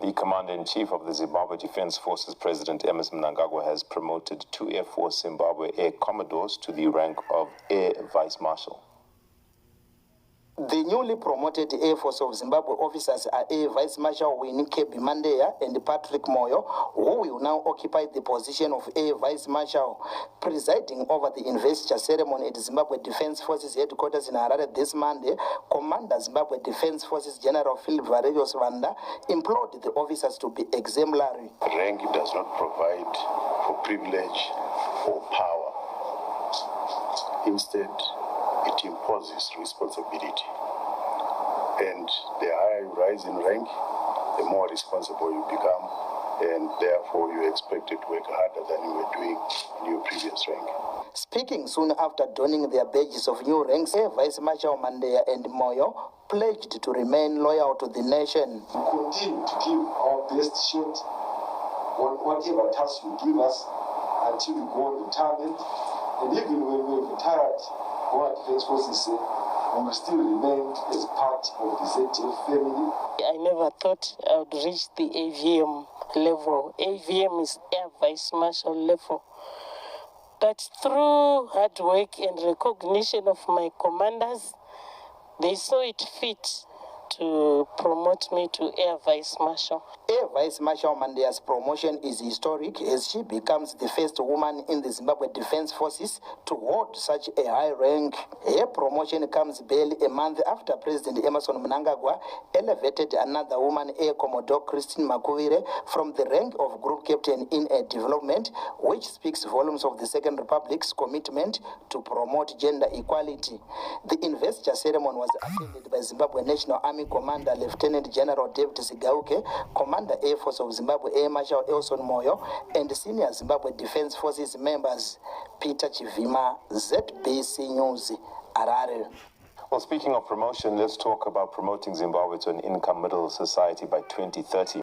The Commander-in-Chief of the Zimbabwe Defense Forces, President Emerson Mnangagwa, has promoted 2 Air Force Zimbabwe Air Commodores to the rank of Air Vice Marshal. The newly promoted Air Force of Zimbabwe officers are Air Vice Marshal Winnie Mandeya and Patrick Moyo, who will now occupy the position of Air Vice Marshal. Presiding over the investiture ceremony at Zimbabwe Defense Forces headquarters in Harare this Monday, Commander Zimbabwe Defense Forces General Philip Varelius Vanda implored the officers to be exemplary. Rank does not provide for privilege or power. Instead, it imposes responsibility. And the higher you rise in rank, the more responsible you become, and therefore you're expected to work harder than you were doing in your previous rank. Speaking soon after donning their badges of new ranks, Air Vice Marshal Mandeya and Moyo pledged to remain loyal to the nation. We continue to give our best shot on whatever task you give us until we go on retirement, and even when we're retired, our Defense Forces say we will still remain as part of the ZTF family. I never thought I would reach the AVM level. AVM is Air Vice Marshal level. But through hard work and recognition of my commanders, they saw it fit to promote me to Air Vice Marshal. Air Vice Marshal Mandeya's promotion is historic as she becomes the first woman in the Zimbabwe Defense Forces to hold such a high rank. Her promotion comes barely a month after President Emerson Mnangagwa elevated another woman, Air Commodore Christine Makuvire, from the rank of Group Captain in Air Development, which speaks volumes of the Second Republic's commitment to promote gender equality. The investiture ceremony was attended by Zimbabwe National Army Commander Lieutenant General David Sigauke, Commander Air Force of Zimbabwe Air Marshal Elson Moyo, and senior Zimbabwe Defense Forces members. Peter Chivima, ZBC News, Harare. Well, speaking of promotion, let's talk about promoting Zimbabwe to an income middle society by 2030.